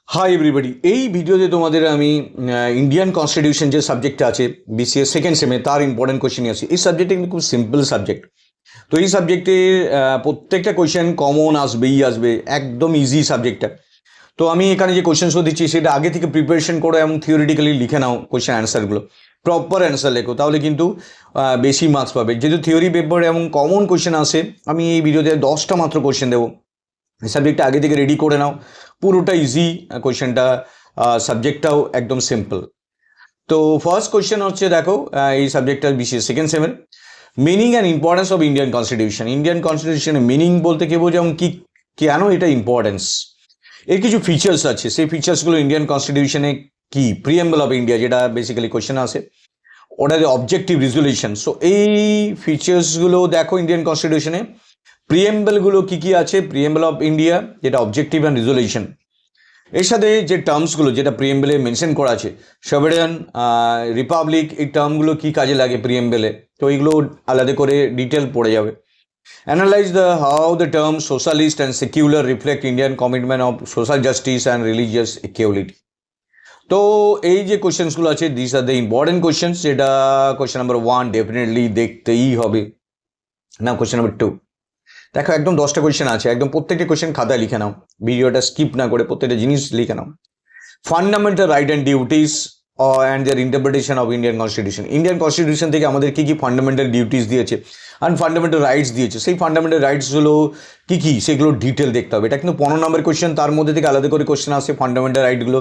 Hi everybody, এই ভিডিওতে তোমাদের আমি ইন্ডিয়ান কনস্টিটিউশন যে সাবজেক্টটা আছে বিসিএস সেকেন্ড সেমে তার ইম্পর্টেন্ট কোয়েশ্চেন নিয়ে আসি। এই সাবজেক্টটা কিন্তু খুব সিম্পল সাবজেক্ট। তো এই সাবজেক্টের প্রত্যেকটা কোয়েশ্চেন কমন আসবেই আসবে, একদম ইজি সাবজেক্টটা। তো আমি এখানে যে কোয়েশ্চেনসগুলো দিচ্ছি সেটা আগে থেকে প্রিপারেশন করো এবং থিওরিটিক্যালি লিখে নাও কোয়েশ্চেন অ্যান্সারগুলো, প্রপার অ্যান্সার লেখো, তাহলে কিন্তু বেশি মার্কস পাবে। যেহেতু থিওরি পেপার এবং কমন কোয়েশ্চেন আসে, আমি এই ভিডিওতে 10টা মাত্র কোয়েশ্চেন দেবো। এই সাবজেক্টটা আগে থেকে রেডি করে নাও, পুরোটা ইজি কোয়েশ্চেনটা, সাবজেক্টটাও একদম সিম্পল। তো ফার্স্ট কোয়েশ্চেন হচ্ছে, দেখো এই সাবজেক্টটা বিশেষ সেকেন্ড সেমের meaning and importance of Indian constitution. Indian কনস্টিটিউশনের মিনিং বলতে কি বোঝো এবং কি কেন এটা ইম্পর্টেন্স, এর কিছু ফিচার্স আছে, সেই ফিচার্সগুলো ইন্ডিয়ান কনস্টিটিউশনে কি, প্রিএম্বল অফ ইন্ডিয়া যেটা বেসিক্যালি কোয়েশ্চেন আসে, ওটা অবজেক্টিভ রেজলিউশন। সো এই ফিচার্সগুলো দেখো ইন্ডিয়ান কনস্টিটিউশনে প্রিএম্বলগুলো কি কি আছে, প্রিএম্বল অফ ইন্ডিয়া যেটা অবজেক্টিভ অ্যান্ড রেজলিউশন, এর সাথে যে টার্মসগুলো যেটা প্রিএম্বলে মেনশন করা আছে, সভেরেন, রিপাবলিক, এই টার্মগুলো কি কাজে লাগে প্রিএম্বলে, তো এইগুলো আলাদা করে ডিটেল পড়ে যাবে। Analyse the how the term socialist and secular reflect Indian commitment of social justice and religious equality. তো এই যে কোয়েশ্চেন্সগুলো আছে, this are the important questions, যেটা কোয়েশ্চেন নাম্বার 1 ডেফিনেটলি দেখতেই হবে। না, কোয়েশ্চেন নাম্বার 2 দেখো, একদম 10টা কোয়েশ্চেন আছে, একদম প্রত্যেকটা কোয়েশ্চেন খাতায় লিখে নাও, ভিডিওটা স্কিপ না করে প্রত্যেকটা জিনিস লিখে নাও। Fundamental right and duties and their interpretation of Indian constitution. Indian constitution থেকে আমাদের কি কি ফান্ডামেন্টাল ডিউটিস দিয়েছে অ্যান্ড ফান্ডামেন্টাল রাইটস দিয়েছে, সেই ফান্ডামেন্টাল রাইটসগুলো কি কি সেগুলো ডিটেল দেখতে হবে। এটা কিন্তু 15 নম্বর কোয়েশ্চেন, তার মধ্যে থেকে আলাদা করে কোয়েশ্চেন আসে ফান্ডামেন্টাল রাইটগুলো,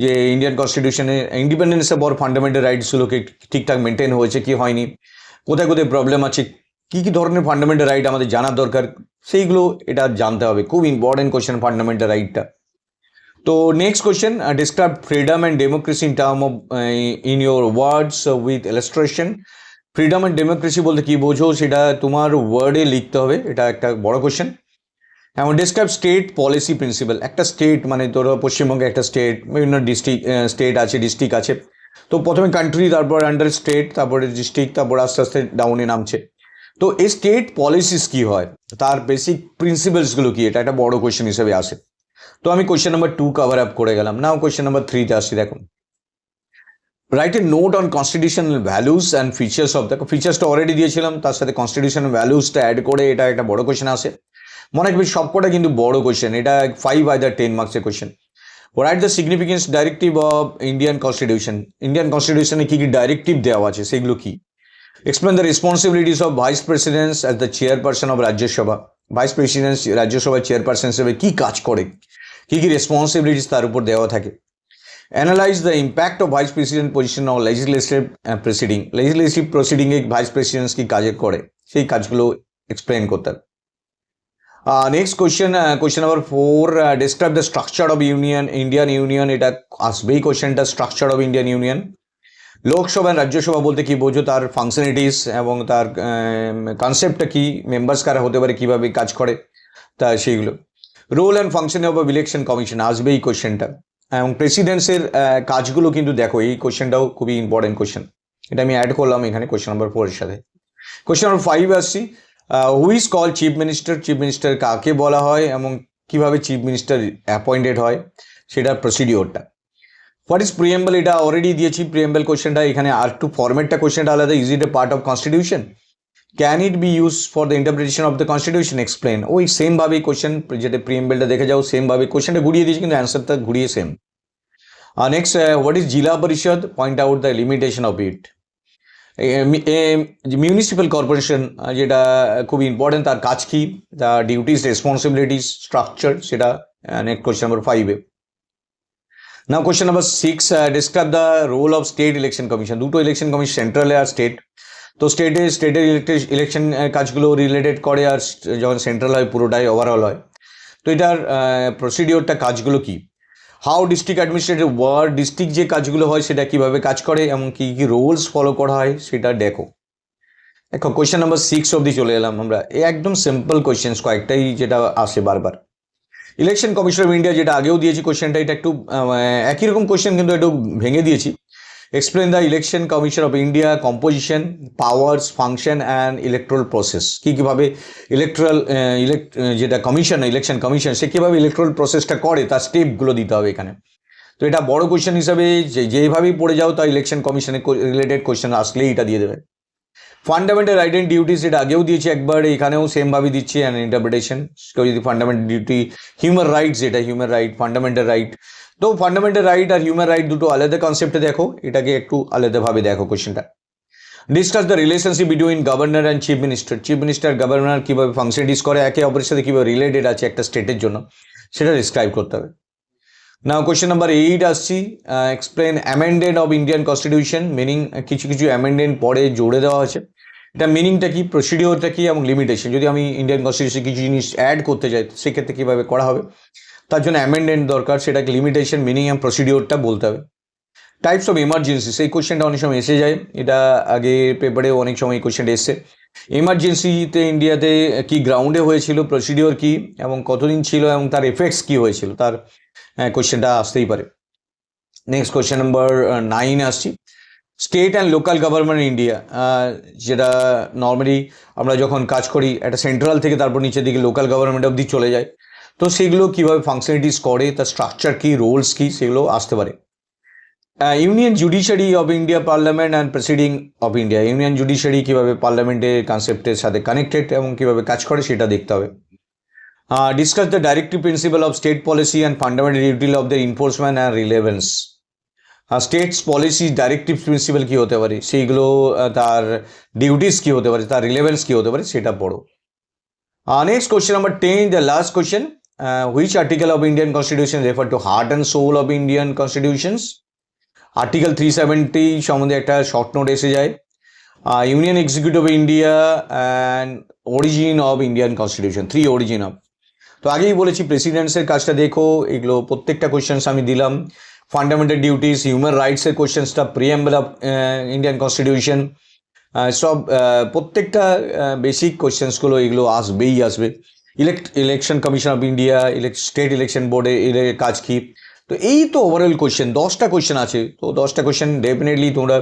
যে ইন্ডিয়ান কনস্টিটিউশনে ইন্ডিপেন্ডেন্সের পর ফান্ডামেন্টাল রাইটসগুলোকে ঠিকঠাক মেনটেন হয়েছে কি হয়নি, কোথায় কোথায় প্রবলেম আছে, কী কী ধরনের ফান্ডামেন্টাল রাইট আমাদের জানার দরকার, সেইগুলো এটা জানতে হবে। খুব ইম্পর্টেন্ট কোয়েশ্চেন ফান্ডামেন্টাল রাইটটা। তো next question, describe freedom and democracy in term of in your words with illustration. Freedom and democracy বলতে কী বোঝো সেটা তোমার ওয়ার্ডে লিখতে হবে, এটা একটা বড় কোয়েশ্চেন। এবং ডিসক্রাইব স্টেট পলিসি প্রিন্সিপাল। একটা স্টেট মানে ধরো পশ্চিমবঙ্গে একটা স্টেট, বিভিন্ন ডিস্ট্রিক্ট স্টেট আছে, ডিস্ট্রিক্ট আছে। তো প্রথমে কান্ট্রি, তারপর আন্ডার স্টেট, তারপরে ডিস্ট্রিক্ট, তারপর আস্তে আস্তে ডাউনে নামছে। তো এই স্টেট পলিসিস কি হয়, তার বেসিক প্রিন্সিপালসগুলো কি, এটা একটা বড় কোয়েশ্চেন হিসেবে আসে। তো আমি কোয়েশ্চেন নাম্বার 2 কভার আপ করে গেলাম। নাও কোয়েশ্চেন নাম্বার 3তে আসছি, দেখো write a note on constitutional values and features of. দেখো ফিচার্সটা অলরেডি দিয়েছিলাম, তার সাথে কনস্টিটিউশনাল ভ্যালুসটা অ্যাড করে এটা একটা বড় কোয়েশ্চেন আসে। মনে রাখবে সবকটা কিন্তু বড় কোয়েশ্চেন, এটা 5 আইদার 10 মার্কসের question. Write the significance directive of Indian constitution. Indian কনস্টিটিউশনে কী কী ডাইরেক্টিভ দেওয়া আছে সেগুলো কি। Explain the responsibilities of vice president as the chairperson of Rajya Sabha. Vice president রাজ্যসভার চেয়ারপারসন হিসেবে কী কাজ করে, কী কী রেসপন্সিবিলিটিস তার উপর দেওয়া থাকে। Analyse the impact of vice president position of legislative proceeding. Legislative প্রসিডিংয়ে ভাইস প্রেসিডেন্ট কী কাজে করে, সেই কাজগুলো এক্সপ্লেন করতে হবে। Next question, question number 4, describe the structure of union, Indian union. এটা আসবেই কোয়েশ্চেনটা, structure of Indian union. Lok Sabha Rajya Sabha বলতে কি বোঝো, তার ফাংশনালিটিস এবং তার কনসেপ্টটা কি, মেম্বার্স কারা হতে পারে, কীভাবে কাজ করে, তা সেইগুলো। Role and function of election commission আসবে এই কোয়েশ্চেনটা। এবং প্রেসিডেন্সের কাজগুলো কিন্তু দেখো, এই কোয়েশ্চেনটাও খুবই ইম্পর্টেন্ট কোয়েশ্চেন, এটা আমি অ্যাড করলাম এখানে কোয়েশ্চেন নাম্বার 4 এর সাথে। কোয়েশ্চেন নাম্বার 5 আসছি, who is call chief minister. Chief minister কাকে বলা হয় এবং কিভাবে চিফ মিনিস্টার অ্যাপয়েন্টেড হয়, সেটার প্রসিডিওরটা। হোয়াট ইজ প্রিএম্বল, এটা অলরেডি দিয়েছি প্রিএম্বল কোয়েশ্চেনটা, এখানে আর একটু ফরম্যাটটা কোয়েশ্চেনটা আলাদা। Is it A part of constitution, can it be use for the interpretation of the constitution, explain. ওই সেমভাবেই কোয়েশ্চেন, যেটা প্রিএম্বলটা দেখে যাও সেমভাবে কোয়েশ্চেনটা ঘুরিয়ে দিয়েছি, কিন্তু অ্যান্সারটা ঘুরিয়ে same. Next, what is Zila Parishad, point out the limitation of it. Municipal corporation যেটা খুব ইম্পর্টেন্ট, তার কাজ কী, তার ডিউটিস, রেসপন্সিবিলিটিস, স্ট্রাকচার, সেটা নেক্সট কোয়েশ্চেন নাম্বার 5-এ। Now question number 6, describe the role of state election commission. দুটো ইলেকশন কমিশন, সেন্ট্রালে আর স্টেট। তো স্টেটের ইলেকশন কাজগুলো রিলেটেড করে, আর যখন সেন্ট্রাল হয় পুরোটাই ওভারঅল হয়। তো এটার প্রসিডিওরটা, কাজগুলো কি। How district administrative ward, district যে কাজগুলো হয় সেটা কীভাবে কাজ করে এবং কী কী রুলস ফলো করা হয় সেটা দেখো। কোয়েশ্চেন নাম্বার 6 অবধি চলে এলাম আমরা। একদম সিম্পল কোয়েশ্চেন্স কয়েকটাই, যেটা আসে বারবার। ইলেকশন কমিশন অফ ইন্ডিয়া, যেটা আগেও দিয়েছি কোয়েশ্চেনটা, এটা একটু একই রকম কোয়েশ্চেন কিন্তু একটু ভেঙে দিয়েছি। Explain the election commission of India, composition, powers, function and electoral process. কীভাবে যেটা কমিশন, ইলেকশন কমিশন, সে কীভাবে ইলেকট্রাল প্রসেসটা করে তার স্টেপগুলো দিতে হবে এখানে। তো এটা বড় কোয়েশ্চেন হিসাবে যেভাবেই পড়ে যাও তা ইলেকশন কমিশনের রিলেটেড কোয়েশ্চেন আসলেই এটা দিয়ে দেবে। ফান্ডামেন্টাল রাইট অ্যান্ড ডিউটিস, এটা আগেও দিয়েছি একবার, এখানেও সেমভাবে দিচ্ছি অ্যান্ড ইন্টারপ্রিটেশন। কেউ যদি ফান্ডামেন্টাল ডিউটি, হিউম্যান রাইটস, এটা হিউম্যান রাইট, ফান্ডামেন্টাল রাইট। তো ফান্ডামেন্টাল রাইট আর হিউম্যান রাইট দুটো আলাদা কনসেপ্টে দেখো, এটাকে একটু আলাদাভাবে দেখো কোয়েশ্চেনটা। Discuss the relationship between governor and chief minister. Chief minister governor কীভাবে ফাংশনিটিস করে, একে অপরের সাথে কীভাবে রিলেটেড আছে একটা স্টেটের জন্য, সেটা ডিসক্রাইব করতে হবে। নাও কোয়েশ্চেন নাম্বার 8 আসছি, explain অ্যামেন্ডেন্ট of Indian constitution. Meaning, কিছু কিছু অ্যামেন্ডেন্ট পরে জুড়ে দেওয়া হয়েছে, এটা মিনিংটা কি, প্রসিডিওরটা কি এবং লিমিটেশন। যদি আমি ইন্ডিয়ান কনস্টিটিউশন কিছু জিনিস অ্যাড করতে চাই সেক্ষেত্রে কীভাবে করা হবে, তার জন্য অ্যামেন্ডেন্ট দরকার, সেটাকে লিমিটেশন, মিনিং এবং প্রসিডিওরটা বলতে হবে। টাইপস অফ এমার্জেন্সি, সেই কোয়েশ্চেনটা অনেক সময় এসে যায়, এটা আগে পেপারেও অনেক সময় এই কোয়েশ্চেনটা এসছে। এমার্জেন্সিতে ইন্ডিয়াতে কি গ্রাউন্ডে হয়েছিল, প্রসিডিওর কি এবং কতদিন ছিল এবং তার এফেক্টস কি হয়েছিল, তার কোয়েশ্চেনটা আসতেই পারে। নেক্সট কোয়েশ্চেন নাম্বার 9 আসছি, state and local government India. যেটা নর্মালি আমরা যখন কাজ করি একটা সেন্ট্রাল থেকে তারপর নিচের দিকে লোকাল গভর্নমেন্ট অবধি চলে যায়, তো সেগুলো কীভাবে ফাংশনালিটিস করে, তার স্ট্রাকচার কী, রোলস কী, সেগুলো আসতে পারে। Union judiciary of India, parliament and presiding of India. Union judiciary কীভাবে পার্লামেন্টের কনসেপ্টের সাথে কানেক্টেড এবং কীভাবে কাজ করে সেটা দেখতে হবে। Discuss the directive principle of state policy and fundamental duty of the enforcement and relevance. States policy directive principle কী হতে পারে, সেইগুলো তার ডিউটিস কী হতে পারে, তার রিলেভেন্স কী হতে পারে, সেটা পড়ো। Next question number 10, the last question, which article of Indian constitution refer to heart and soul of Indian constitutions. Article 370 সম্বন্ধে একটা শর্ট নোট এসে যায়। Union executive of India and origin of Indian constitution, 3 origin of. তো আগেই বলেছি প্রেসিডেন্টসের কাজটা দেখো, এগুলো প্রত্যেকটা কোয়েশ্চেন্স আমি দিলাম। ফান্ডামেন্টাল ডিউটিস, হিউম্যান রাইটসের কোয়েশ্চেন্সটা, প্রিএম্বল অফ ইন্ডিয়ান কনস্টিটিউশন, সব প্রত্যেকটা বেসিক কোয়েশ্চেন্সগুলো এগুলো আসবেই আসবে। Election commission of India, state election বোর্ডে এর কাজ কী। তো এই তো ওভারঅল কোয়েশ্চেন, 10টা কোয়েশ্চেন আছে। তো 10টা কোয়েশ্চেন ডেফিনেটলি তোমরা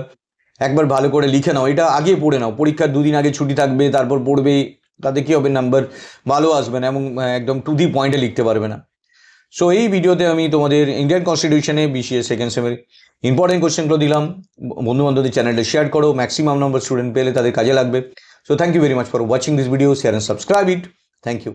একবার ভালো করে লিখে নাও, এটা আগে পড়ে নাও, পরীক্ষার 2 দিন আগে ছুটি থাকবে তারপর পড়বে, তাতে কী হবে, নাম্বার ভালো আসবে না এবং একদম টু দি পয়েন্টে লিখতে পারবে না। সো এই ভিডিওতে আমি তোমাদের ইন্ডিয়ান কনস্টিটিউশনে বিসিএস সেকেন্ড সেমের ইম্পর্টেন্ট কোয়েশ্চেনগুলো দিলাম। বন্ধুবান্ধবদের চ্যানেলটা শেয়ার করো, ম্যাক্সিমাম নাম্বার স্টুডেন্ট পেলে তাদের কাজে লাগবে। So thank you very much for watching this video, share and subscribe it. Thank you.